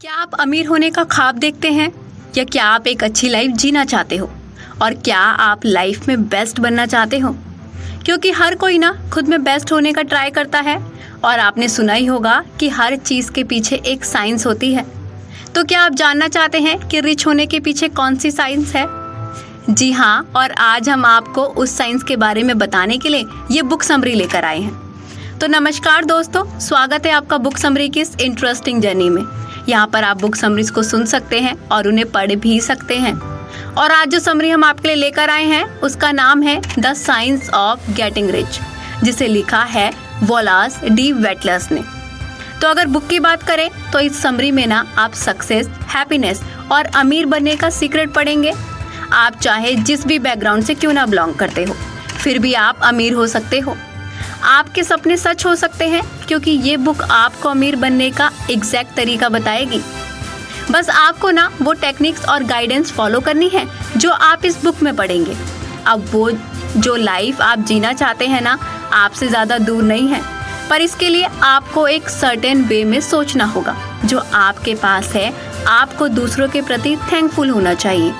क्या आप अमीर होने का ख्वाब देखते हैं या क्या आप एक अच्छी लाइफ जीना चाहते हो? और क्या आप लाइफ में बेस्ट बनना चाहते हो? क्योंकि हर कोई ना खुद में बेस्ट होने का ट्राई करता है और आपने सुना ही होगा कि हर चीज़ के पीछे एक साइंस होती है। तो क्या आप जानना चाहते हैं कि रिच होने के पीछे कौन सी साइंस है? जी हाँ, और आज हम आपको उस साइंस के बारे में बताने के लिए ये बुक समरी लेकर आए हैं। तो नमस्कार दोस्तों, स्वागत है आपका बुक समरी की इस इंटरेस्टिंग जर्नी में। यहाँ पर आप बुक समरीज को सुन सकते हैं और उन्हें पढ़ भी सकते हैं। और आज जो समरी हम आपके लिए लेकर आए हैं उसका नाम है the science of getting rich, जिसे लिखा है वॉलास डी वेटलर्स ने। तो अगर बुक की बात करें तो इस समरी में ना आप सक्सेस, हैप्पीनेस और अमीर बनने का सीक्रेट पढ़ेंगे। आप चाहे जिस भी बैकग्राउंड से क्यों ना बिलोंग करते हो, फिर भी आप अमीर हो सकते हो। आपके सपने सच हो सकते हैं, क्योंकि ये बुक आपको अमीर बनने का एग्जैक्ट तरीका बताएगी। बस आपको ना वो टेक्निक्स और गाइडेंस फॉलो करनी है जो आप इस बुक में पढ़ेंगे। अब वो जो लाइफ आप जीना चाहते हैं ना, आपसे ज़्यादा दूर नहीं है, पर इसके लिए आपको एक सर्टेन वे में सोचना होगा जो आपके पास है। आपको दूसरों के प्रति थैंकफुल होना चाहिए।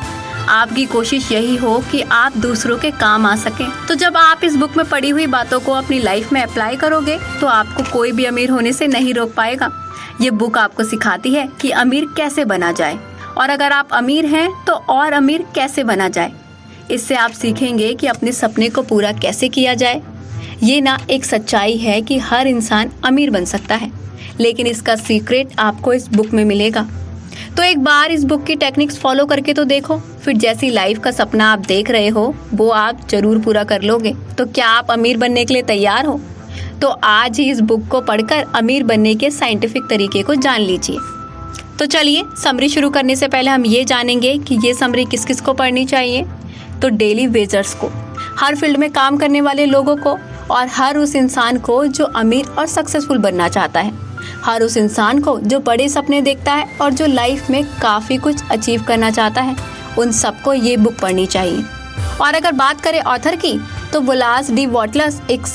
आपकी कोशिश यही हो कि आप दूसरों के काम आ सकें। तो जब आप इस बुक में पढ़ी हुई बातों को अपनी लाइफ में अप्लाई करोगे तो आपको कोई भी अमीर होने से नहीं रोक पाएगा। ये बुक आपको सिखाती है कि अमीर कैसे बना जाए, और अगर आप अमीर हैं तो और अमीर कैसे बना जाए। इससे आप सीखेंगे कि अपने सपने को पूरा कैसे किया जाए। ये ना एक सच्चाई है कि हर इंसान अमीर बन सकता है, लेकिन इसका सीक्रेट आपको इस बुक में मिलेगा। तो एक बार इस बुक की टेक्निक्स फॉलो करके तो देखो, फिर जैसी लाइफ का सपना आप देख रहे हो वो आप जरूर पूरा कर लोगे। तो क्या आप अमीर बनने के लिए तैयार हो? तो आज ही इस बुक को पढ़कर अमीर बनने के साइंटिफिक तरीके को जान लीजिए। तो चलिए, समरी शुरू करने से पहले हम ये जानेंगे कि ये समरी किस किस को पढ़नी चाहिए। तो डेली वेजर्स को, हर फील्ड में काम करने वाले लोगों को, और हर उस इंसान को जो अमीर और सक्सेसफुल बनना चाहता है। हर उस इंसान को जो बड़े सपने देखता है और जो लाइफ में काफ़ी कुछ अचीव करना चाहता है, उन सबको ये बुक पढ़नी चाहिए। और अगर बात करें ऑथर की, तो वॉलास डी वेटलर्स एक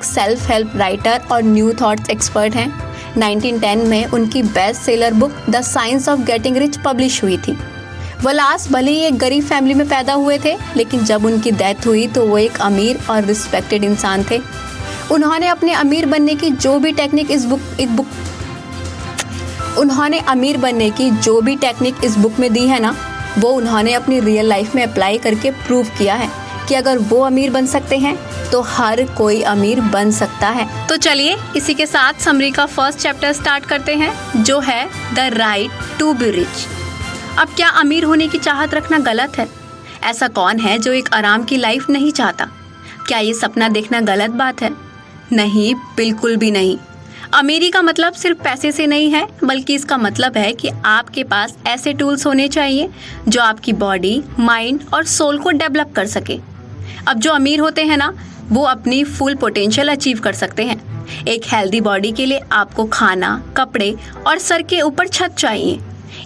सेल्फ हेल्प राइटर और न्यू थॉट्स एक्सपर्ट हैं। 1910 में उनकी best seller book the science of getting rich publish हुई थी। वॉलास भले ही एक गरीब फैमिली में पैदा हुए थे, लेकिन जब उनकी डेथ हुई तो वो एक अमीर और रिस्पेक्टेड इंसान थे। उन्होंने अपने अमीर बनने की जो भी टेक्निक इस बुक में दी है ना, वो उन्होंने अपनी रियल लाइफ में अप्लाई करके प्रूव किया है कि अगर वो अमीर बन सकते हैं तो हर कोई अमीर बन सकता है। तो चलिए, इसी के साथ समरी का फर्स्ट चैप्टर स्टार्ट करते हैं, जो है the right to be rich. अब क्या अमीर होने की चाहत रखना गलत है? ऐसा कौन है जो एक आराम की लाइफ नहीं चाहता? क्या ये सपना देखना गलत बात है? नहीं, बिल्कुल भी नहीं। अमीरी का मतलब सिर्फ पैसे से नहीं है, बल्कि इसका मतलब है कि आपके पास ऐसे टूल्स होने चाहिए जो आपकी बॉडी, माइंड और सोल को डेवलप कर सके। अब जो अमीर होते हैं ना, वो अपनी फुल पोटेंशियल अचीव कर सकते हैं। एक हेल्दी बॉडी के लिए आपको खाना, कपड़े और सर के ऊपर छत चाहिए।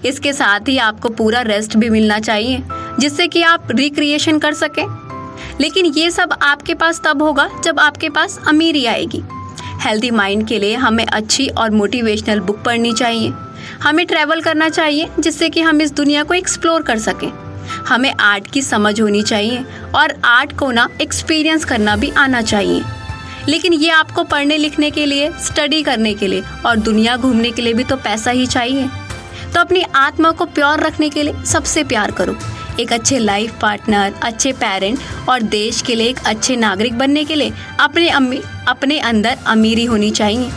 इसके साथ ही आपको पूरा रेस्ट भी मिलना चाहिए, जिससे कि आप रिक्रिएशन कर सकें। लेकिन ये सब आपके पास तब होगा जब आपके पास अमीरी आएगी। हेल्दी माइंड के लिए हमें अच्छी और मोटिवेशनल बुक पढ़नी चाहिए। हमें ट्रैवल करना चाहिए, जिससे कि हम इस दुनिया को एक्सप्लोर कर सकें। हमें आर्ट की समझ होनी चाहिए और आर्ट को ना एक्सपीरियंस करना भी आना चाहिए। लेकिन ये आपको पढ़ने लिखने के लिए, स्टडी करने के लिए और दुनिया घूमने के लिए भी तो पैसा ही चाहिए। तो अपनी आत्मा को प्योर रखने के लिए सबसे प्यार करो। एक अच्छे लाइफ पार्टनर, अच्छे पेरेंट और देश के लिए एक अच्छे नागरिक बनने के लिए अपने अंदर अमीरी होनी चाहिए।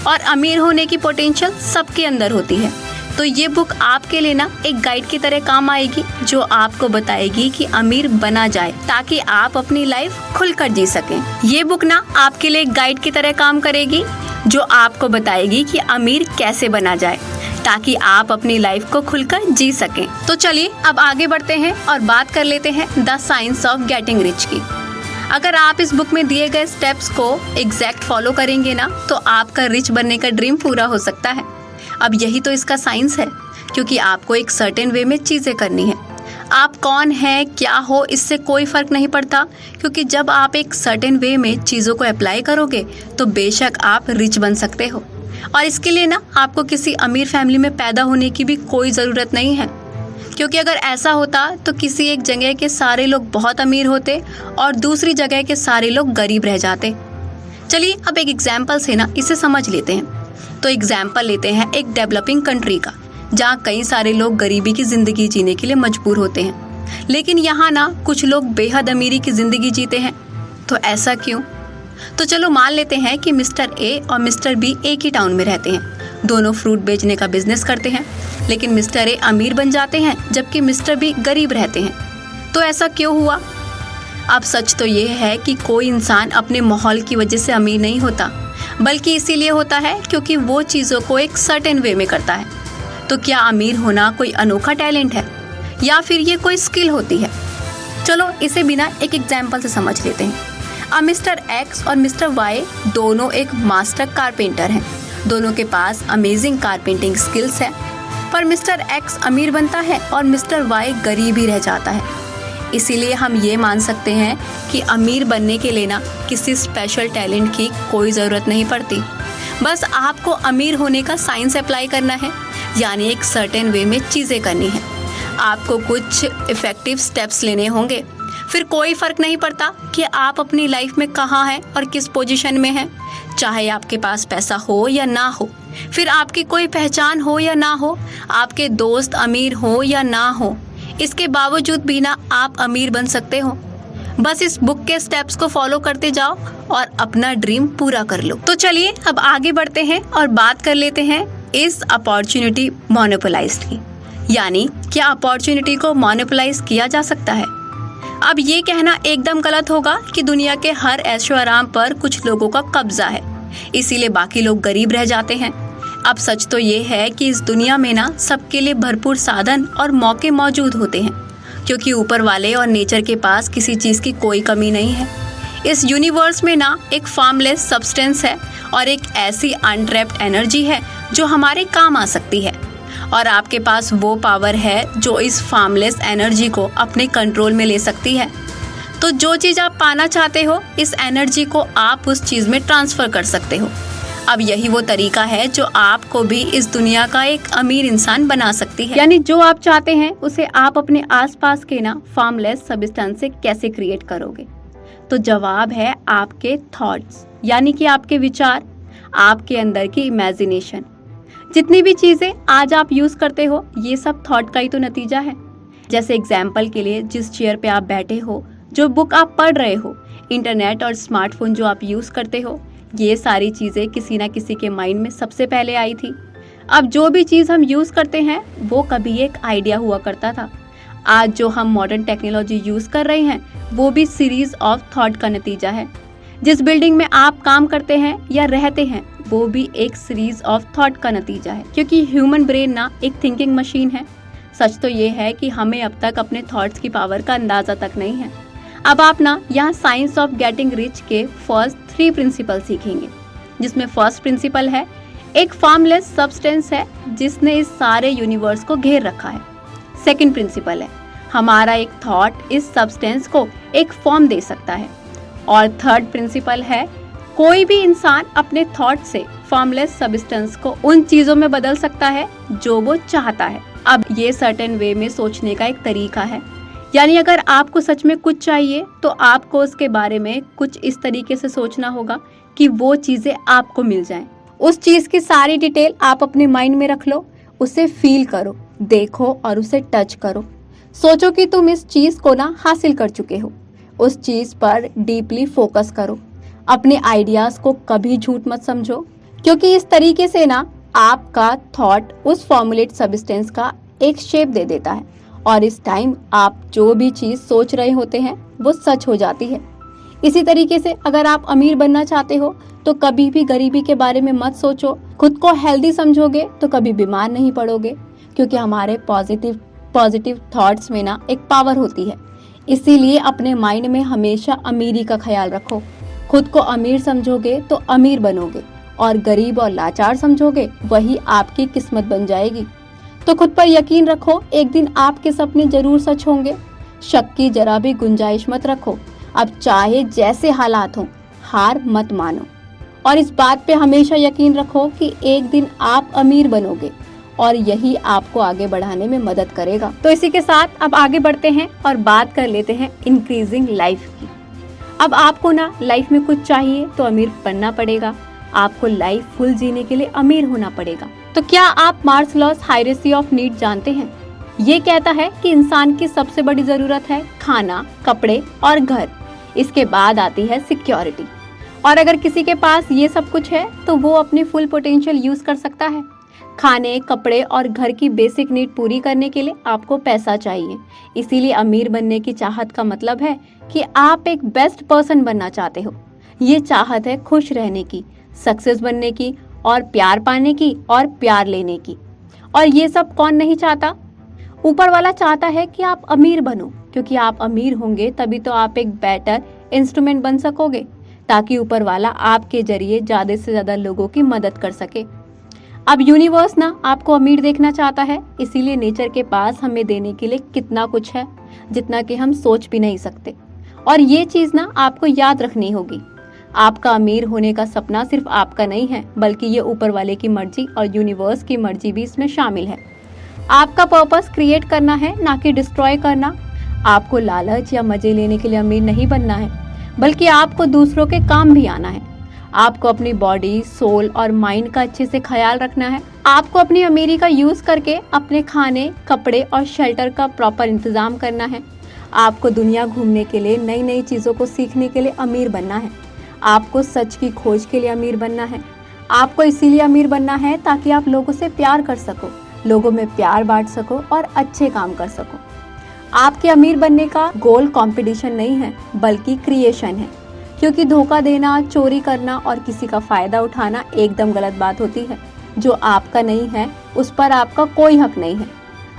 और अमीर होने की पोटेंशियल सबके अंदर होती है। तो ये बुक आपके लिए ना एक गाइड की तरह काम आएगी, जो आपको बताएगी कि अमीर बना जाए, ताकि आप अपनी लाइफ खुलकर जी सकें। ये बुक ना आपके लिए एक गाइड की तरह काम करेगी, जो आपको बताएगी कि अमीर कैसे बना जाए, ताकि आप अपनी लाइफ को खुलकर जी सकें। तो चलिए, अब आगे बढ़ते हैं और बात कर लेते हैं the science of getting rich की। अगर आप इस बुक में दिए गए स्टेप्स को एग्जैक्ट फॉलो करेंगे ना, तो आपका रिच बनने का ड्रीम पूरा हो सकता है। अब यही तो इसका साइंस है, क्योंकि आपको एक सर्टेन वे में चीज़ें करनी है। आप कौन है, क्या हो, इससे कोई फ़र्क नहीं पड़ता, क्योंकि जब आप एक सर्टेन वे में चीज़ों को अप्लाई करोगे तो बेशक आप रिच बन सकते हो। और इसके लिए ना आपको किसी अमीर फैमिली में पैदा होने की भी कोई ज़रूरत नहीं है, क्योंकि अगर ऐसा होता तो किसी एक जगह के सारे लोग बहुत अमीर होते और दूसरी जगह के सारे लोग गरीब रह जाते। चलिए अब एक एग्जाम्पल से ना इसे समझ लेते हैं। तो एग्जाम्पल लेते हैं एक डेवलपिंग कंट्री का, जहाँ कई सारे लोग गरीबी की ज़िंदगी जीने के लिए मजबूर होते हैं, लेकिन यहाँ ना कुछ लोग बेहद अमीरी की ज़िंदगी जीते हैं। तो ऐसा क्यों? तो चलो मान लेते हैं कि मिस्टर ए और मिस्टर बी एक ही टाउन में रहते हैं। दोनों फ्रूट बेचने का बिजनेस करते हैं, लेकिन मिस्टर ए अमीर बन जाते हैं जबकि मिस्टर बी गरीब रहते हैं। तो ऐसा क्यों हुआ? अब सच तो ये है कि कोई इंसान अपने माहौल की वजह से अमीर नहीं होता, बल्कि इसीलिए होता है क्योंकि वो चीज़ों को एक सर्टेन वे में करता है। तो क्या अमीर होना कोई अनोखा टैलेंट है या फिर ये कोई स्किल होती है? चलो इसे बिना एक एग्जाम्पल से समझ लेते हैं। अब मिस्टर एक्स और मिस्टर वाई दोनों एक मास्टर कारपेंटर हैं। दोनों के पास अमेजिंग कारपेंटिंग स्किल्स है, पर मिस्टर एक्स अमीर बनता है और मिस्टर वाई गरीब ही रह जाता है। इसीलिए हम ये मान सकते हैं कि अमीर बनने के लिए ना किसी स्पेशल टैलेंट की कोई ज़रूरत नहीं पड़ती। बस आपको अमीर होने का साइंस अप्लाई करना है, यानी एक सर्टेन वे में चीज़ें करनी है। आपको कुछ इफ़ेक्टिव स्टेप्स लेने होंगे। फिर कोई फ़र्क नहीं पड़ता कि आप अपनी लाइफ में कहाँ हैं और किस पोजीशन में हैं, चाहे आपके पास पैसा हो या ना हो, फिर आपकी कोई पहचान हो या ना हो, आपके दोस्त अमीर हो या ना हो, इसके बावजूद भी ना आप अमीर बन सकते हो। बस इस बुक के स्टेप्स को फॉलो करते जाओ और अपना ड्रीम पूरा कर लो। तो चलिए अब आगे बढ़ते हैं और बात कर लेते हैं इस अपॉर्चुनिटी मोनोपोलाइज्ड की, यानी क्या अपॉर्चुनिटी को मोनोपोलाइज किया जा सकता है? अब ये कहना एकदम गलत होगा कि दुनिया के हर ऐशो आराम पर कुछ लोगों का कब्जा है, इसीलिए बाकी लोग गरीब रह जाते हैं। अब सच तो ये है कि इस दुनिया में ना सबके लिए भरपूर साधन और मौके मौजूद होते हैं, क्योंकि ऊपर वाले और नेचर के पास किसी चीज़ की कोई कमी नहीं है। इस यूनिवर्स में ना एक फार्मलेस सब्सटेंस है और एक ऐसी अनट्रैप्ड एनर्जी है जो हमारे काम आ सकती है, और आपके पास वो पावर है जो इस फार्मलेस एनर्जी को अपने कंट्रोल में ले सकती है। तो जो चीज़ आप पाना चाहते हो, इस एनर्जी को आप उस चीज़ में ट्रांसफ़र कर सकते हो। अब यही वो तरीका है जो आपको भी इस दुनिया का एक अमीर इंसान बना सकती है। यानी जो आप चाहते हैं उसे आप अपने आसपास के ना फार्मलेस सब्सटेंस से कैसे क्रिएट करोगे? तो जवाब है आपके थॉट्स, यानी कि आपके विचार, आपके अंदर की इमेजिनेशन। जितनी भी चीज़ें आज आप यूज़ करते हो, ये सब थॉट का ही तो नतीजा है। जैसे एग्जाम्पल के लिए, जिस चेयर पे आप बैठे हो, जो बुक आप पढ़ रहे हो, इंटरनेट और स्मार्टफोन जो आप यूज़ करते हो, ये सारी चीज़ें किसी ना किसी के माइंड में सबसे पहले आई थी। अब जो भी चीज़ हम यूज़ करते हैं वो कभी एक आइडिया हुआ करता था। आज जो हम मॉडर्न टेक्नोलॉजी यूज़ कर रहे हैं वो भी सीरीज ऑफ थॉट का नतीजा है। जिस बिल्डिंग में आप काम करते हैं या रहते हैं वो भी एक सीरीज ऑफ थॉट का नतीजा है, क्योंकि ह्यूमन ब्रेन ना एक थिंकिंग मशीन है। सच तो ये है कि हमें अब तक अपने थॉट्स की पावर का अंदाज़ा तक नहीं है। अब आप ना यहाँ साइंस ऑफ गेटिंग रिच के फर्स्ट 3 प्रिंसिपल सीखेंगे, जिसमें फर्स्ट प्रिंसिपल है एक फॉर्मलेस सब्सटेंस है जिसने इस सारे यूनिवर्स को घेर रखा है। सेकंड प्रिंसिपल है हमारा एक थॉट इस सब्सटेंस को एक फॉर्म दे सकता है। और थर्ड प्रिंसिपल है कोई भी इंसान अपने थॉट से फॉर्मलेस सब्सटेंस को उन चीज़ों में बदल सकता है जो वो चाहता है। अब ये सर्टेन वे में सोचने का एक तरीका है, यानी अगर आपको सच में कुछ चाहिए तो आपको उसके बारे में कुछ इस तरीके से सोचना होगा कि वो चीज़ें आपको मिल जाएं। उस चीज़ की सारी डिटेल आप अपने माइंड में रख लो, उसे फील करो, देखो और उसे टच करो। सोचो कि तुम इस चीज़ को ना हासिल कर चुके हो। उस चीज़ पर डीपली फोकस करो। अपने आइडियाज़ को कभी झूठ मत समझो, क्योंकि इस तरीके से ना आपका थॉट उस फॉर्मुलेट सब्सटेंस का एक शेप दे देता है, और इस टाइम आप जो भी चीज़ सोच रहे होते हैं वो सच हो जाती है। इसी तरीके से अगर आप अमीर बनना चाहते हो तो कभी भी गरीबी के बारे में मत सोचो। खुद को हेल्दी समझोगे तो कभी बीमार नहीं पड़ोगे, क्योंकि हमारे पॉजिटिव थॉट्स में ना एक पावर होती है। इसीलिए अपने माइंड में हमेशा अमीरी का ख्याल रखो। खुद को अमीर समझोगे तो अमीर बनोगे, और गरीब और लाचार समझोगे वही आपकी किस्मत बन जाएगी। तो खुद पर यकीन रखो, एक दिन आपके सपने जरूर सच होंगे। शक की जरा भी गुंजाइश मत रखो। अब चाहे जैसे हालात हों, हार मत मानो और इस बात पे हमेशा यकीन रखो कि एक दिन आप अमीर बनोगे और यही आपको आगे बढ़ाने में मदद करेगा। तो इसी के साथ अब आगे बढ़ते हैं और बात कर लेते हैं इंक्रीजिंग लाइफ की। अब आपको ना लाइफ में कुछ चाहिए तो अमीर बनना पड़ेगा, आपको लाइफ फुल जीने के लिए अमीर होना पड़ेगा। तो क्या आप मास्लोज हायरार्की ऑफ नीड जानते हैं? ये कहता है कि इंसान की सबसे बड़ी जरूरत है खाना, कपड़े और घर। इसके बाद आती है सिक्योरिटी। और अगर किसी के पास ये सब कुछ है तो वो अपनी फुल पोटेंशियल यूज कर सकता है। खाने, कपड़े और घर की बेसिक नीड पूरी करने के लिए आपको पैसा चाहिए। इसीलिए अमीर बनने की चाहत का मतलब है कि आप एक बेस्ट पर्सन बनना चाहते हो। ये चाहत है खुश रहने की, सक्सेस बनने की और प्यार पाने की और प्यार लेने की। और ये सब कौन नहीं चाहता? ऊपर वाला चाहता है कि आप अमीर बनो, क्योंकि आप अमीर होंगे तभी तो आप एक बेटर इंस्ट्रूमेंट बन सकोगे, ताकि ऊपर वाला आपके जरिए ज्यादा से ज्यादा लोगों की मदद कर सके। अब यूनिवर्स ना आपको अमीर देखना चाहता है, इसीलिए नेचर के पास हमें देने के लिए कितना कुछ है जितना कि हम सोच भी नहीं सकते। और ये चीज ना आपको याद रखनी होगी। आपका अमीर होने का सपना सिर्फ आपका नहीं है, बल्कि ये ऊपर वाले की मर्जी और यूनिवर्स की मर्जी भी इसमें शामिल है। आपका पर्पस क्रिएट करना है, ना कि डिस्ट्रॉय करना। आपको लालच या मजे लेने के लिए अमीर नहीं बनना है, बल्कि आपको दूसरों के काम भी आना है। आपको अपनी बॉडी, सोल और माइंड का अच्छे से ख्याल रखना है। आपको अपनी अमीरी का यूज करके अपने खाने, कपड़े और शेल्टर का प्रॉपर इंतजाम करना है। आपको दुनिया घूमने के लिए, नई नई चीजों को सीखने के लिए अमीर बनना है। आपको सच की खोज के लिए अमीर बनना है। आपको इसीलिए अमीर बनना है ताकि आप लोगों से प्यार कर सको, लोगों में प्यार बांट सको और अच्छे काम कर सको। आपके अमीर बनने का गोल कंपटीशन नहीं है, बल्कि क्रिएशन है। क्योंकि धोखा देना, चोरी करना और किसी का फायदा उठाना एकदम गलत बात होती है। जो आपका नहीं है उस पर आपका कोई हक नहीं है।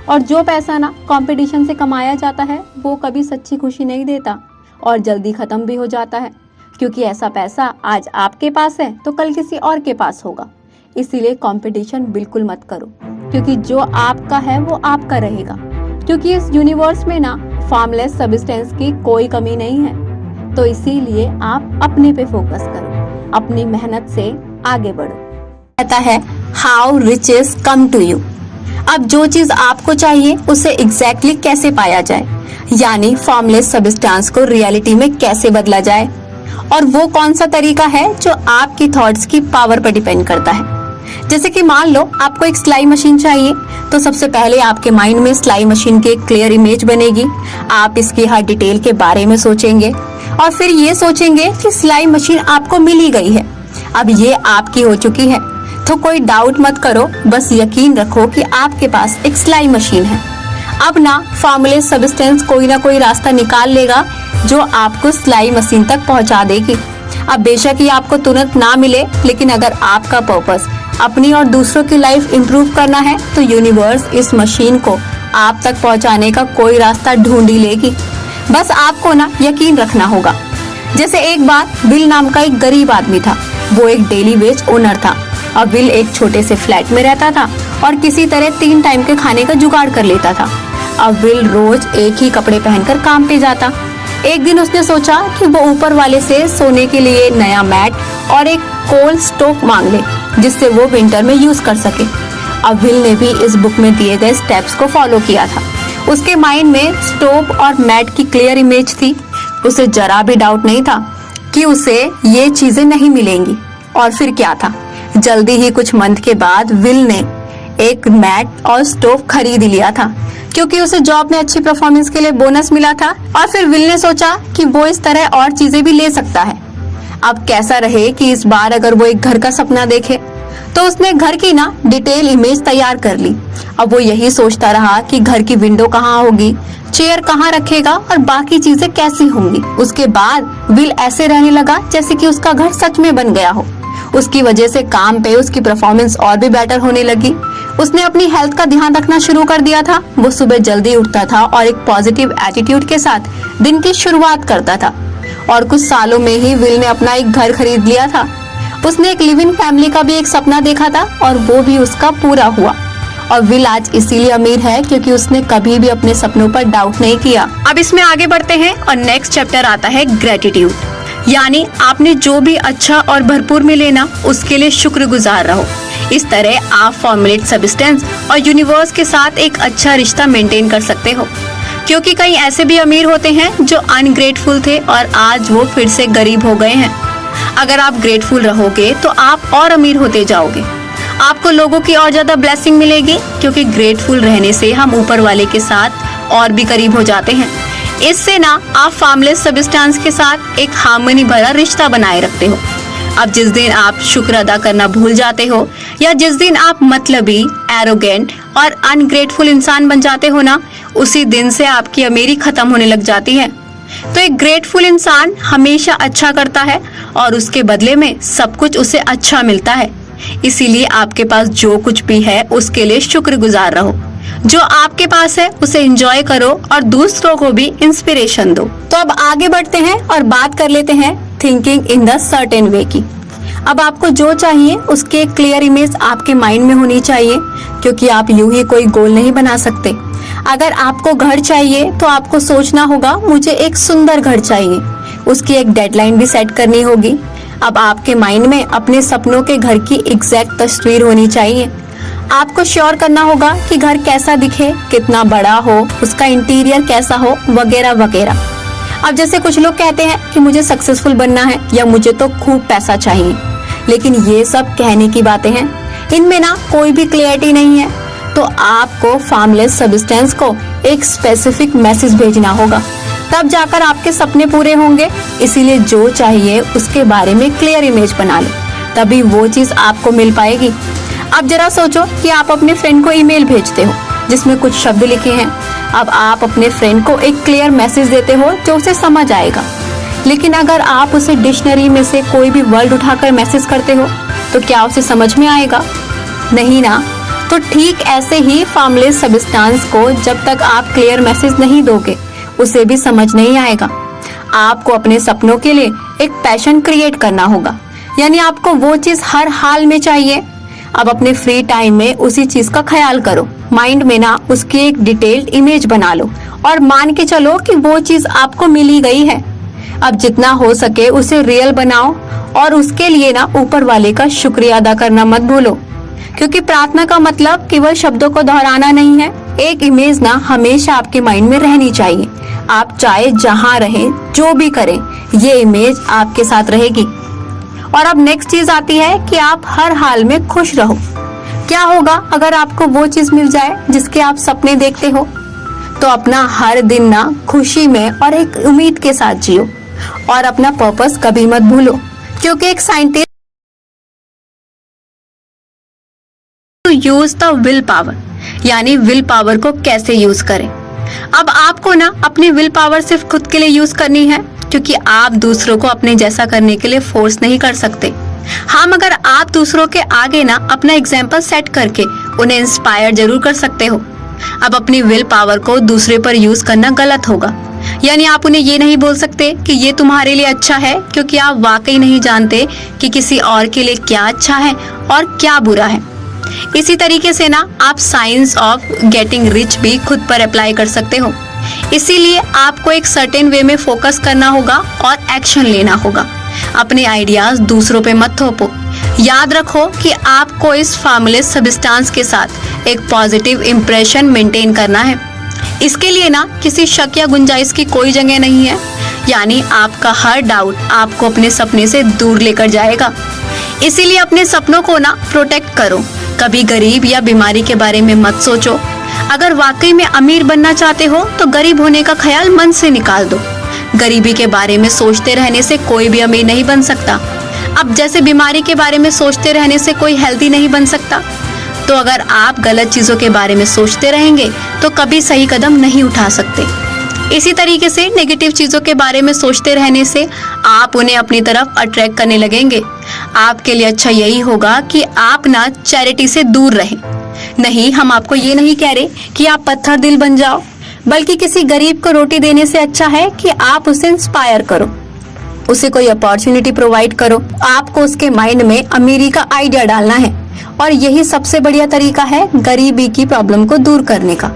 और जो पैसा ना कंपटीशन से कमाया जाता है वो कभी सच्ची खुशी नहीं देता और जल्दी खत्म भी हो जाता है। क्योंकि ऐसा पैसा आज आपके पास है तो कल किसी और के पास होगा। इसीलिए कंपटीशन बिल्कुल मत करो, क्योंकि जो आपका है वो आपका रहेगा। क्योंकि इस यूनिवर्स में ना फॉर्मलेस सब्सटेंस की कोई कमी नहीं है। तो इसीलिए आप अपने पे फोकस करो, अपनी मेहनत से आगे बढ़ो। कहता है how riches come to you. अब जो चीज आपको चाहिए उसे एग्जैक्टली कैसे पाया जाए, यानी फॉर्मलेस सब्सटेंस को रियलिटी में कैसे बदला जाए, और वो कौन सा तरीका है जो आपकी थॉट्स की पावर पर डिपेंड करता है। जैसे कि मान लो आपको एक सिलाई मशीन चाहिए, तो सबसे पहले आपके माइंड में सिलाई मशीन की एक क्लियर इमेज बनेगी। आप इसकी हर डिटेल के बारे में सोचेंगे और फिर ये सोचेंगे कि सिलाई मशीन आपको मिल ही गई है, अब ये आपकी हो चुकी है। तो कोई डाउट मत करो, बस यकीन रखो कि आपके पास एक सिलाई मशीन है। अब ना फॉर्मलेस सब्सटेंस कोई ना कोई रास्ता निकाल लेगा जो आपको सिलाई मशीन तक पहुंचा देगी। अब बेशक ही आपको तुरंत ना मिले, लेकिन अगर आपका पर्पस अपनी और दूसरों की लाइफ इम्प्रूव करना है तो यूनिवर्स इस मशीन को आप तक पहुंचाने का कोई रास्ता ढूंढ ही लेगी। बस आपको ना यकीन रखना होगा। जैसे एक बार विल नाम का एक गरीब आदमी था। वो एक डेली वेज ओनर था। अब विल एक छोटे से फ्लैट में रहता था और किसी तरह 3 टाइम के खाने का जुगाड़ कर लेता था। अब विल रोज एक ही कपड़े पहनकर काम पे जाता। एक दिन उसने सोचा कि वो ऊपर वाले से सोने के लिए नया मैट और एक कोल स्टोव मांग ले, जिससे वो विंटर में यूज कर सके। अब विल ने भी इस बुक में दिए गए स्टेप्स को फॉलो किया था। उसके माइंड में स्टोव और मैट की क्लियर इमेज थी। उसे जरा भी डाउट नहीं था कि उसे ये चीजें नहीं मिलेंगी। और फिर क्या था, जल्दी ही कुछ मंथ के बाद विल ने एक मैट और स्टोव खरीद लिया था, क्योंकि उसे जॉब में अच्छी परफॉर्मेंस के लिए बोनस मिला था। और फिर विल ने सोचा कि वो इस तरह और चीजें भी ले सकता है। अब कैसा रहे कि इस बार अगर वो एक घर का सपना देखे, तो उसने घर की ना डिटेल इमेज तैयार कर ली। अब वो यही सोचता रहा कि घर की विंडो कहाँ होगी, चेयर कहाँ रखेगा और बाकी चीजें कैसी होंगी। उसके बाद विल ऐसे रहने लगा जैसे कि उसका घर सच में बन गया हो। उसकी वजह से काम पे उसकी परफॉर्मेंस और भी बेटर होने लगी। उसने अपनी हेल्थ का ध्यान रखना शुरू कर दिया था। वो सुबह जल्दी उठता था और एक पॉजिटिव एटीट्यूड के साथ दिन की शुरुआत करता था। और कुछ सालों में ही विल ने अपना एक घर खरीद लिया था। उसने एक लिव इन फैमिली का भी एक सपना देखा था और वो भी उसका पूरा हुआ। और विल आज इसीलिए अमीर है क्योंकि उसने कभी भी अपने सपनों पर डाउट नहीं किया। अब इसमें आगे बढ़ते हैं और नेक्स्ट चैप्टर आता है ग्रेटिट्यूड। यानी आपने जो भी अच्छा और भरपूर मिले ना, उसके लिए शुक्रगुजार रहो। इस तरह आप फॉर्मुलेट सब्सटेंस और यूनिवर्स के साथ एक अच्छा रिश्ता मेंटेन कर सकते हो। क्योंकि कई ऐसे भी अमीर होते हैं जो अनग्रेटफुल थे और आज वो फिर से गरीब हो गए हैं। अगर आप ग्रेटफुल रहोगे तो आप और अमीर होते जाओगे। आपको लोगों की और ज्यादा ब्लेसिंग मिलेगी, क्योंकि ग्रेटफुल रहने से हम ऊपर वाले के साथ और भी करीब हो जाते हैं। इससे ना आप फॉर्मुलेस सब्सटेंस के साथ एक हार्मनी भरा रिश्ता बनाए रखते हो। अब जिस दिन आप शुक्र अदा करना भूल जाते हो या जिस दिन आप मतलबी, एरोगेंट और अनग्रेटफुल इंसान बन जाते हो ना, उसी दिन से आपकी अमीरी खत्म होने लग जाती है। तो एक ग्रेटफुल इंसान हमेशा अच्छा करता है और उसके बदले में सब कुछ उसे अच्छा मिलता है। इसीलिए आपके पास जो कुछ भी है उसके लिए शुक्रगुजार रहो। जो आपके पास है उसे एंजॉय करो और दूसरों को भी इंस्पिरेशन दो। तो अब आगे बढ़ते हैं और बात कर लेते हैं thinking in the certain way की। अब आपको जो चाहिए उसकी एक क्लियर इमेज आपके माइंड में होनी चाहिए, क्योंकि आप यूं ही कोई गोल नहीं बना सकते। अगर आपको घर चाहिए तो आपको सोचना होगा मुझे एक सुंदर घर चाहिए, उसकी एक डेडलाइन भी सेट करनी होगी। अब आपके माइंड में अपने सपनों के घर की एग्जैक्ट तस्वीर होनी चाहिए। आपको श्योर करना होगा कि घर कैसा दिखे, कितना बड़ा हो, उसका इंटीरियर कैसा हो, वगैरह वगैरह। अब जैसे कुछ लोग कहते हैं कि मुझे सक्सेसफुल बनना है या मुझे तो खूब पैसा चाहिए, लेकिन ये सब कहने की बातें हैं, इनमें ना कोई भी क्लियरिटी नहीं है। तो आपको फॉर्मुलेस सब्सटेंस को एक स्पेसिफिक मैसेज भेजना होगा, तब जाकर आपके सपने पूरे होंगे। इसीलिए जो चाहिए उसके बारे में क्लियर इमेज बना लो, तभी वो चीज आपको मिल पाएगी। अब जरा सोचो कि आप अपने फ्रेंड को ईमेल भेजते हो जिसमें कुछ शब्द लिखे हैं। अब आप अपने फ्रेंड को एक क्लियर मैसेज देते हो जो उसे समझ आएगा, लेकिन अगर आप उसे डिक्शनरी में से कोई भी वर्ड उठाकर मैसेज करते हो तो क्या उसे समझ में आएगा? नहीं ना। तो ठीक ऐसे ही फॉर्मुलेस सब्सटेंस को जब तक आप क्लियर मैसेज नहीं दोगे उसे भी समझ नहीं आएगा। आपको अपने सपनों के लिए एक पैशन क्रिएट करना होगा, यानी आपको वो चीज हर हाल में चाहिए। अब अपने फ्री टाइम में उसी चीज का ख्याल करो, माइंड में ना उसकी एक डिटेल्ड इमेज बना लो और मान के चलो कि वो चीज आपको मिली गई है। अब जितना हो सके उसे रियल बनाओ और उसके लिए ना ऊपर वाले का शुक्रिया अदा करना मत भूलो, क्योंकि प्रार्थना का मतलब केवल शब्दों को दोहराना नहीं है। एक इमेज ना हमेशा आपके माइंड में रहनी चाहिए। आप चाहे जहाँ रहें, जो भी करें, ये इमेज आपके साथ रहेगी। और अब नेक्स्ट चीज आती है कि आप हर हाल में खुश रहो। क्या होगा अगर आपको वो चीज मिल जाए जिसके आप सपने देखते हो? तो अपना हर दिन ना खुशी में और एक उम्मीद के साथ जियो और अपना पर्पस कभी मत भूलो, क्योंकि एक scientist use the will power, यानी विल पावर को कैसे यूज करें। अब आपको ना अपनी विल पावर सिर्फ खुद के लिए यूज करनी है, क्योंकि आप दूसरों को अपने जैसा करने के लिए फोर्स नहीं कर सकते। हाँ, मगर आप दूसरों के आगे ना अपना एग्जाम्पल सेट करके उन्हें इंस्पायर जरूर कर सकते हो। अब अपनी विल पावर को दूसरे पर यूज करना गलत होगा, यानी आप उन्हें ये नहीं बोल सकते कि ये तुम्हारे लिए अच्छा है, क्योंकि आप वाकई नहीं जानते कि किसी और के लिए क्या अच्छा है और क्या बुरा है। इसी तरीके से ना आप साइंस ऑफ गेटिंग रिच भी खुद पर अप्लाई कर सकते हो। इसीलिए आपको एक सर्टेन वे में फोकस करना होगा और एक्शन लेना होगा। अपने आइडियाज दूसरों पे मत थोपो। याद रखो कि आपको इस फॉर्मुलेस सब्सटेंस के साथ एक पॉजिटिव इंप्रेशन मेंटेन करना है। इसके लिए ना किसी शक या गुंजाइश की कोई जगह नहीं है, यानी आपका हर डाउट आपको अपने सपने से दूर लेकर जाएगा। इसीलिए अपने सपनों को ना प्रोटेक्ट करो। कभी गरीब या बीमारी के बारे में मत सोचो। अगर वाकई में अमीर बनना चाहते हो तो गरीब होने का ख्याल मन से निकाल दो। गरीबी के बारे में सोचते रहने से कोई भी अमीर नहीं बन सकता। अब जैसे बीमारी के बारे में सोचते रहने से कोई हेल्दी नहीं बन सकता। तो अगर आप गलत चीजों के बारे में सोचते रहेंगे तो कभी सही कदम नहीं उठा सकते। इसी तरीके से नेगेटिव चीजों के बारे में सोचते रहने से आप उन्हें अपनी तरफ अट्रैक्ट करने लगेंगे। आपके लिए अच्छा यही होगा कि आप ना चैरिटी से दूर रहें। नहीं, हम आपको ये नहीं कह रहे कि आप पत्थर दिल बन जाओ, बल्कि किसी गरीब को रोटी देने से अच्छा है कि आप उसे इंस्पायर करो, उसे कोई अपॉर्चुनिटी प्रोवाइड करो। आपको उसके माइंड में अमीरी का आइडिया डालना है और यही सबसे बढ़िया तरीका है गरीबी की प्रॉब्लम को दूर करने का।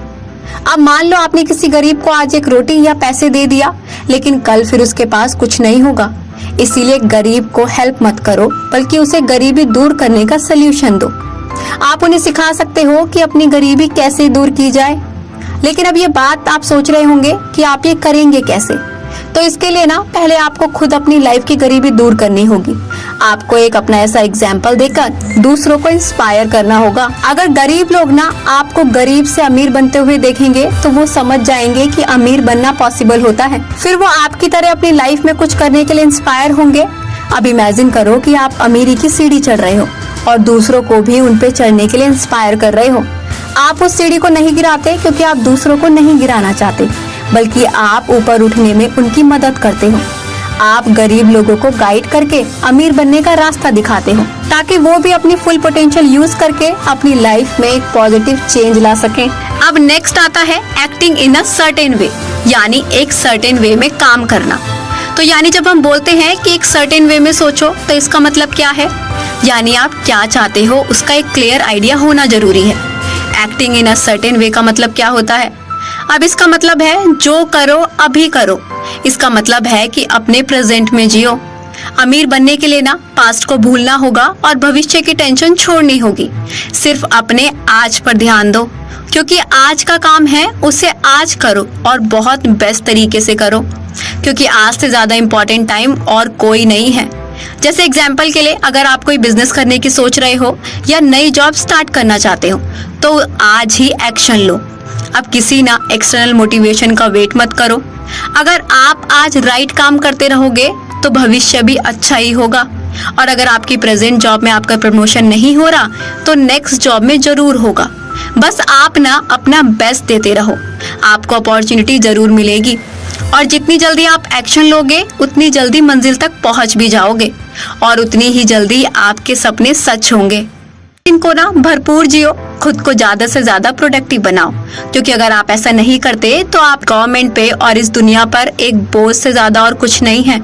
अब मान लो आपने किसी गरीब को आज एक रोटी या पैसे दे दिया, लेकिन कल फिर उसके पास कुछ नहीं होगा, इसीलिए गरीब को हेल्प मत करो, बल्कि उसे गरीबी दूर करने का सल्यूशन दो। आप उन्हें सिखा सकते हो कि अपनी गरीबी कैसे दूर की जाए। लेकिन अब ये बात आप सोच रहे होंगे कि आप ये करेंगे कैसे। तो इसके लिए ना पहले आपको खुद अपनी लाइफ की गरीबी दूर करनी होगी। आपको एक अपना ऐसा एग्जाम्पल देकर दूसरों को इंस्पायर करना होगा। अगर गरीब लोग ना आपको गरीब से अमीर बनते हुए देखेंगे तो वो समझ जाएंगे कि अमीर बनना पॉसिबल होता है। फिर वो आपकी तरह अपनी लाइफ में कुछ करने के लिए इंस्पायर होंगे। अब इमेजिन करो कि आप अमीरी की सीढ़ी चढ़ रहे हो और दूसरों को भी उन पे चढ़ने के लिए इंस्पायर कर रहे हो। आप उस सीढ़ी को नहीं गिराते क्योंकि आप दूसरों को नहीं गिराना चाहते, बल्कि आप ऊपर उठने में उनकी मदद करते हो। आप गरीब लोगों को गाइड करके अमीर बनने का रास्ता दिखाते हो, ताकि वो भी अपनी फुल पोटेंशियल यूज करके अपनी लाइफ में एक पॉजिटिव चेंज ला सकें। अब नेक्स्ट आता है acting in a certain way, यानी एक सर्टेन वे में काम करना। तो यानी जब हम बोलते हैं कि एक सर्टेन वे में सोचो, तो इसका मतलब क्या है? यानी आप क्या चाहते हो उसका एक क्लियर आइडिया होना जरूरी है। Acting in a certain way का मतलब क्या होता है? अब इसका मतलब है जो करो अभी करो। इसका मतलब है कि अपने प्रेजेंट में जियो। अमीर बनने के लिए ना पास्ट को भूलना होगा और भविष्य की टेंशन छोड़नी होगी। सिर्फ अपने आज पर ध्यान दो, क्योंकि आज का काम है उसे आज करो और बहुत बेस्ट तरीके से करो, क्योंकि आज से ज्यादा इम्पोर्टेंट टाइम और कोई नहीं है। जैसे एग्जाम्पल के लिए अगर आप कोई बिजनेस करने की सोच रहे हो या नई जॉब स्टार्ट करना चाहते हो, तो आज ही एक्शन लो। अब किसी ना एक्सटर्नल मोटिवेशन का वेट मत करो। अगर आप आज राइट काम करते रहोगे तो भविष्य भी अच्छा ही होगा। और अगर आपकी प्रेजेंट जॉब में आपका प्रमोशन नहीं हो रहा तो नेक्स्ट जॉब में जरूर होगा। बस आप ना अपना बेस्ट देते रहो, आपको अपॉर्चुनिटी जरूर मिलेगी। और जितनी जल्दी आप एक्शन लोगे उतनी जल्दी मंजिल तक पहुंच भी जाओगे और उतनी ही जल्दी आपके सपने सच होंगे। इनको ना भरपूर जियो, खुद को ज्यादा से ज्यादा प्रोडक्टिव बनाओ, क्योंकि अगर आप ऐसा नहीं करते तो आप गवर्नमेंट पे और इस दुनिया पर एक बोझ से ज्यादा और कुछ नहीं है।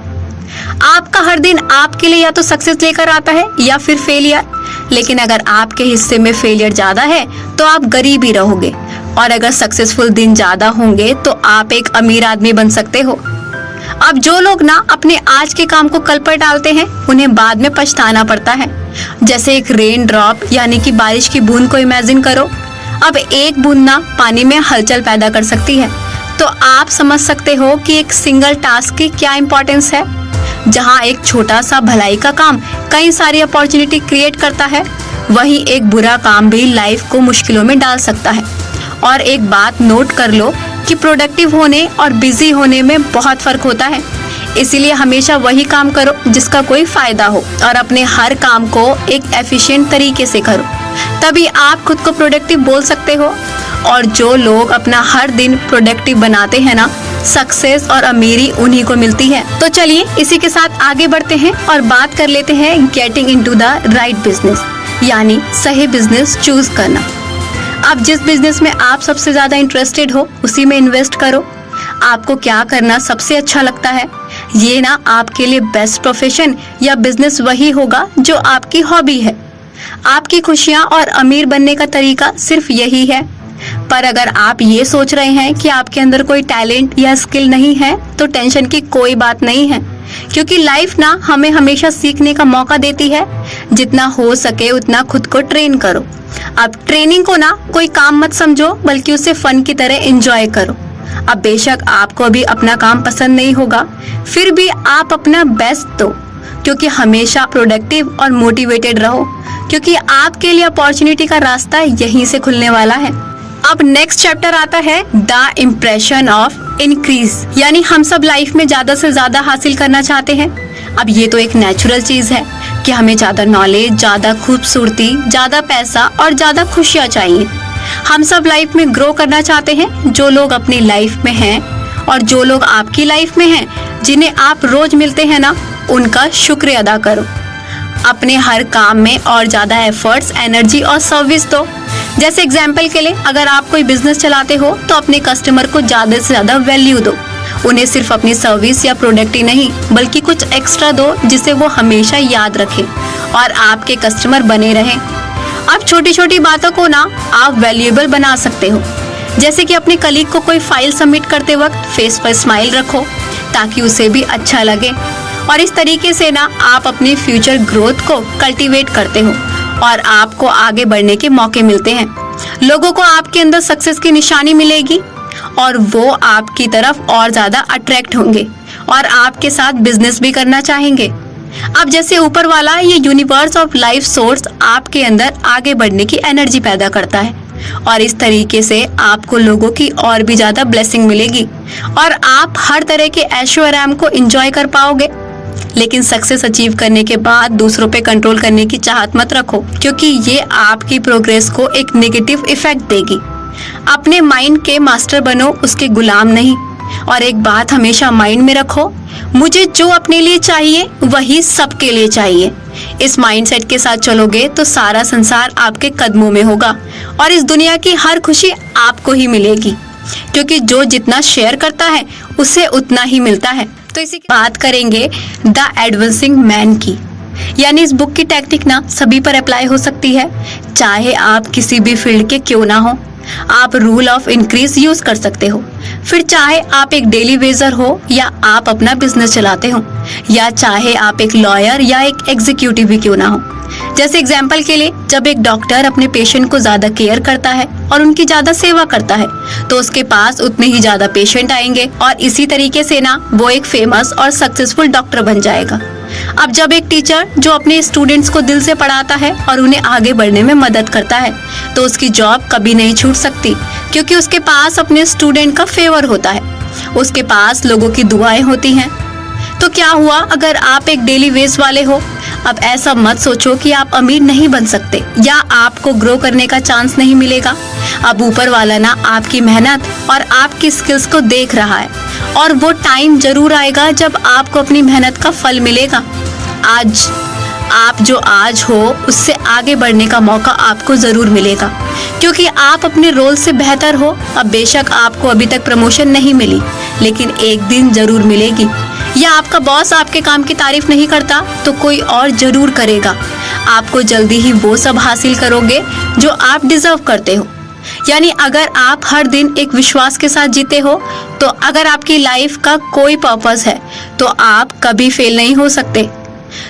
आपका हर दिन आपके लिए या तो सक्सेस लेकर आता है या फिर फेलियर, लेकिन अगर आपके हिस्से में फेलियर ज्यादा है तो आप गरीब ही रहोगे, और अगर सक्सेसफुल दिन ज्यादा होंगे तो आप एक अमीर आदमी बन सकते हो। अब जो लोग ना अपने आज के काम को कल पर डालते हैं उन्हें बाद में पछताना पड़ता है। जैसे एक रेन ड्रॉप यानी कि बारिश की बूंद को इमेजिन करो। अब एक बूंद ना पानी में हलचल पैदा कर सकती है, तो आप समझ सकते हो कि एक सिंगल टास्क की क्या इम्पोर्टेंस है। जहाँ एक छोटा सा भलाई का काम कई सारी अपॉर्चुनिटी क्रिएट करता है, वहीं एक बुरा काम भी लाइफ को मुश्किलों में डाल सकता है। और एक बात नोट कर लो कि प्रोडक्टिव होने और बिजी होने में बहुत फर्क होता है। इसीलिए हमेशा वही काम करो जिसका कोई फायदा हो और अपने हर काम को एक एफिशिएंट तरीके से करो, तभी आप खुद को प्रोडक्टिव बोल सकते हो। और जो लोग अपना हर दिन प्रोडक्टिव बनाते हैं ना, सक्सेस और अमीरी उन्हीं को मिलती है। तो चलिए इसी के साथ आगे बढ़ते हैं और बात कर लेते हैं getting into the right business, यानी सही बिजनेस चूज करना। अब जिस बिजनेस में आप सबसे ज्यादा इंटरेस्टेड हो उसी में इन्वेस्ट करो। आपको क्या करना सबसे अच्छा लगता है, ये ना आपके लिए बेस्ट प्रोफेशन या बिजनेस वही होगा जो आपकी हॉबी है। आपकी खुशियाँ और अमीर बनने का तरीका सिर्फ यही है। पर अगर आप ये सोच रहे हैं कि आपके अंदर कोई टैलेंट या स्किल नहीं है तो टेंशन की कोई बात नहीं है, क्योंकि लाइफ ना हमें हमेशा सीखने का मौका देती है। जितना हो सके उतना खुद को ट्रेन करो। अब ट्रेनिंग को ना कोई काम मत समझो, बल्कि उसे फन की तरह एंजॉय करो। अब बेशक आपको भी अपना काम पसंद नहीं होगा, फिर भी आप अपना बेस्ट दो, क्योंकि हमेशा प्रोडक्टिव और मोटिवेटेड रहो, क्योंकि आपके लिए अपॉर्चुनिटी का रास्ता यहीं से खुलने वाला है। अब नेक्स्ट चैप्टर आता है द इम्प्रेशन ऑफ इंक्रीज, यानी हम सब लाइफ में ज्यादा से ज्यादा हासिल करना चाहते हैं। अब ये तो एक नेचुरल चीज है कि हमें ज्यादा नॉलेज, ज्यादा खूबसूरती, ज्यादा पैसा और ज्यादा खुशियाँ चाहिए। हम सब लाइफ में ग्रो करना चाहते हैं। जो लोग अपनी लाइफ में हैं और जो लोग आपकी लाइफ में हैं, जिन्हें आप रोज मिलते हैं ना, उनका शुक्रिया अदा करो। अपने हर काम में और ज्यादा एफर्ट्स, एनर्जी और सर्विस दो। जैसे एग्जाम्पल के लिए अगर आप कोई बिजनेस चलाते हो तो अपने कस्टमर को ज्यादा से ज्यादा वैल्यू दो। उन्हें सिर्फ अपनी सर्विस या प्रोडक्ट ही नहीं, बल्कि कुछ एक्स्ट्रा दो जिसे वो हमेशा याद रखें और आपके कस्टमर बने रहें। अब छोटी छोटी बातों को ना आप वैल्यूएबल बना सकते हो। जैसे कि अपने कलीग को कोई फाइल सबमिट करते वक्त फेस पर स्माइल रखो, ताकि उसे भी अच्छा लगे। और इस तरीके से ना आप अपनी फ्यूचर ग्रोथ को कल्टीवेट करते हो और आपको आगे बढ़ने के मौके मिलते हैं। लोगों को आपके अंदर सक्सेस की निशानी मिलेगी और वो आपकी तरफ और ज्यादा अट्रैक्ट होंगे और आपके साथ बिजनेस भी करना चाहेंगे। अब जैसे ऊपर वाला ये यूनिवर्स ऑफ लाइफ सोर्स आपके अंदर आगे बढ़ने की एनर्जी पैदा करता है और इस तरीके से आपको लोगों की और भी ज्यादा ब्लेसिंग मिलेगी और आप हर तरह के ऐशो आराम को एंजॉय कर पाओगे। लेकिन सक्सेस अचीव करने के बाद दूसरों पे कंट्रोल करने की चाहत मत रखो, क्योंकि ये आपकी प्रोग्रेस को एक नेगेटिव इफेक्ट देगी। अपने माइंड के मास्टर बनो, उसके गुलाम नहीं। और एक बात हमेशा माइंड में रखो, मुझे जो अपने लिए चाहिए वही सबके लिए चाहिए। इस माइंडसेट के साथ चलोगे तो सारा संसार आपके कदमों में होगा और इस दुनिया की हर खुशी आपको ही मिलेगी, क्योंकि जो जितना शेयर करता है उसे उतना ही मिलता है। तो इसी की बात करेंगे द एडवांसिंग मैन की, यानी इस बुक की टेक्निक ना सभी पर अप्लाई हो सकती है, चाहे आप किसी भी फील्ड के क्यों ना हो। आप रूल ऑफ इंक्रीज यूज कर सकते हो, फिर चाहे आप एक डेली वेजर हो या आप अपना बिजनेस चलाते हो, या चाहे आप एक लॉयर या एक एग्जीक्यूटिव भी क्यों ना हो। जैसे एग्जाम्पल के लिए, जब एक डॉक्टर अपने पेशेंट को ज्यादा केयर करता है और उनकी ज्यादा सेवा करता है तो उसके पास उतने ही ज्यादा पेशेंट आएंगे और इसी तरीके से ना वो एक फेमस और सक्सेसफुल डॉक्टर बन जाएगा। अब जब एक टीचर जो अपने स्टूडेंट्स को दिल से पढ़ाता है और उन्हें आगे बढ़ने में मदद करता है तो उसकी जॉब कभी नहीं छूट सकती, क्योंकि उसके पास अपने स्टूडेंट का फेवर होता है, उसके पास लोगों की दुआएं होती हैं। तो क्या हुआ अगर आप एक डेली वेज वाले हो? अब ऐसा मत सोचो कि आप अमीर नहीं बन सकते या आपको ग्रो करने का चांस नहीं मिलेगा। अब ऊपर वाला ना आपकी मेहनत और आपकी स्किल्स को देख रहा है और वो टाइम जरूर आएगा जब आपको अपनी मेहनत का फल मिलेगा। आज आप जो आज हो उससे आगे बढ़ने का मौका आपको जरूर मिलेगा, क्योंकि आप अपने रोल से बेहतर हो। अब बेशक आपको अभी तक प्रमोशन नहीं मिली, लेकिन एक दिन जरूर मिलेगी। या आपका बॉस आपके काम की तारीफ नहीं करता तो कोई और जरूर करेगा। आपको जल्दी ही वो सब हासिल करोगे जो आप डिजर्व करते हो। यानी अगर आप हर दिन एक विश्वास के साथ जीते हो, तो अगर आपकी लाइफ का कोई पर्पस है तो आप कभी फेल नहीं हो सकते।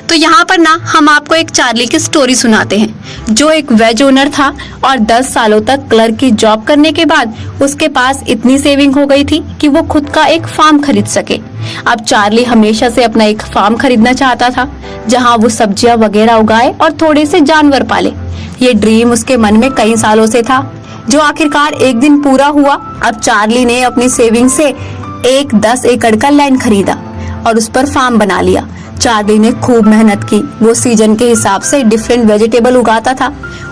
तो यहाँ पर ना हम आपको एक चार्ली की स्टोरी सुनाते हैं, जो एक वेज ओनर था और 10 सालों तक क्लर्क की जॉब करने के बाद उसके पास इतनी सेविंग हो गई थी कि वो खुद का एक फार्म खरीद सके। अब चार्ली हमेशा से अपना एक फार्म खरीदना चाहता था, जहाँ वो सब्जियां वगैरह उगाए और थोड़े से जानवर पाले। ये ड्रीम उसके मन में कई सालों से था, जो आखिरकार एक दिन पूरा हुआ। अब चार्ली ने अपनी सेविंग से एक 10 एकड़ का लैंड खरीदा और उस पर फार्म बना लिया। चार्ली ने खूब मेहनत की, वो सीजन के हिसाब से डिफरेंट वेजिटेबल उगाता था।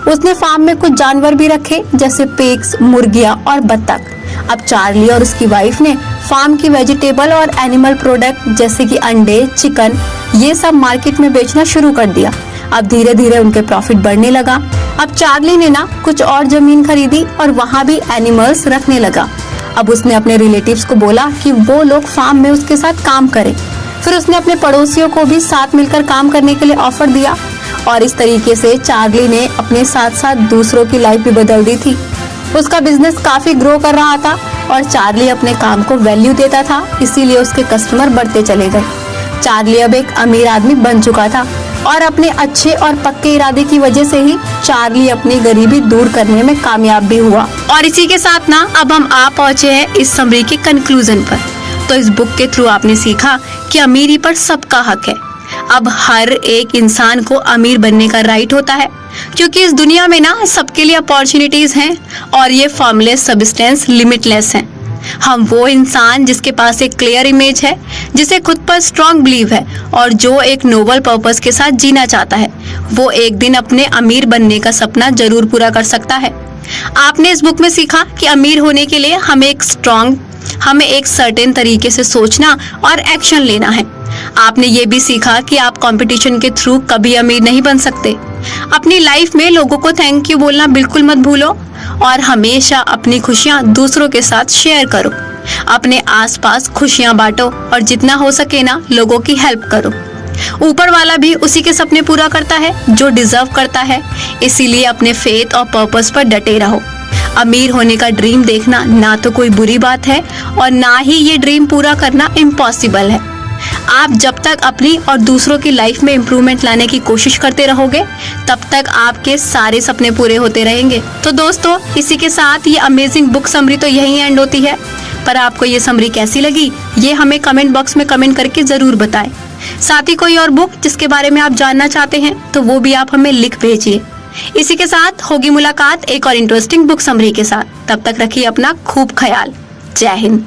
उसने फार्म में कुछ जानवर भी रखे, जैसे पिग्स, मुर्गियां और बत्तख। अब चार्ली और उसकी वाइफ ने फार्म की वेजिटेबल और एनिमल प्रोडक्ट जैसे कि अंडे, चिकन, ये सब मार्केट में बेचना शुरू कर दिया। अब धीरे धीरे उनके प्रॉफिट बढ़ने लगा। अब चार्ली ने ना कुछ और जमीन खरीदी और वहाँ भी एनिमल्स रखने लगा। अब उसने अपने रिलेटिव्स को बोला कि वो लोग फार्म में उसके साथ काम करें। फिर उसने अपने पड़ोसियों को भी साथ मिलकर काम करने के लिए ऑफर दिया और इस तरीके से चार्ली ने अपने साथ साथ दूसरों की लाइफ भी बदल दी थी। उसका बिजनेस काफी ग्रो कर रहा था और चार्ली अपने काम को वैल्यू देता था, इसीलिए उसके कस्टमर बढ़ते चले गए। चार्ली अब एक अमीर आदमी बन चुका था और अपने अच्छे और पक्के इरादे की वजह से ही चार्ली अपनी गरीबी दूर करने में कामयाब भी हुआ। और इसी के साथ ना अब हम आ पहुंचे हैं इस समरी के कंक्लूजन पर। तो इस बुक के थ्रू आपने सीखा कि अमीरी पर सबका हक है। अब हर एक इंसान को अमीर बनने का राइट होता है, क्योंकि इस दुनिया में ना सबके लिए अपॉर्चुनिटीज हैं और ये फॉर्मलेस सब्सटेंस लिमिटलेस हैं। हम वो इंसान जिसके पास एक क्लियर इमेज है, जिसे खुद पर स्ट्रॉन्ग बिलीव है और जो एक नोबल पर्पस के साथ जीना चाहता है, वो एक दिन अपने अमीर बनने का सपना जरूर पूरा कर सकता है। आपने इस बुक में सीखा कि अमीर होने के लिए हमें एक सर्टेन तरीके से सोचना और एक्शन लेना है। आपने ये भी सीखा कि आप कंपटीशन के थ्रू कभी अमीर नहीं बन सकते। अपनी लाइफ में लोगों को थैंक यू बोलना बिल्कुल मत भूलो और हमेशा अपनी खुशियाँ दूसरों के साथ शेयर करो। अपने आसपास खुशियाँ बांटो और जितना हो सके ना लोगों की हेल्प करो। ऊपर वाला भी उसी के सपने पूरा करता है जो डिजर्व करता है, इसीलिए अपने फेथ और पर्पस पर डटे रहो। अमीर होने का ड्रीम देखना ना तो कोई बुरी बात है और ना ही ये ड्रीम पूरा करना इम्पॉसिबल है। आप जब तक अपनी और दूसरों की लाइफ में इम्प्रूवमेंट लाने की कोशिश करते रहोगे, तब तक आपके सारे सपने पूरे होते रहेंगे। तो दोस्तों, इसी के साथ ये अमेजिंग बुक समरी तो यहीं एंड होती है। पर आपको ये समरी कैसी लगी, ये हमें कमेंट बॉक्स में कमेंट करके जरूर बताएं। साथ ही कोई और बुक जिसके बारे में आप जानना चाहते हैं तो वो भी आप हमें लिख भेजिए। इसी के साथ होगी मुलाकात एक और इंटरेस्टिंग बुक समरी के साथ। तब तक रखिए अपना खूब ख्याल। जय हिंद।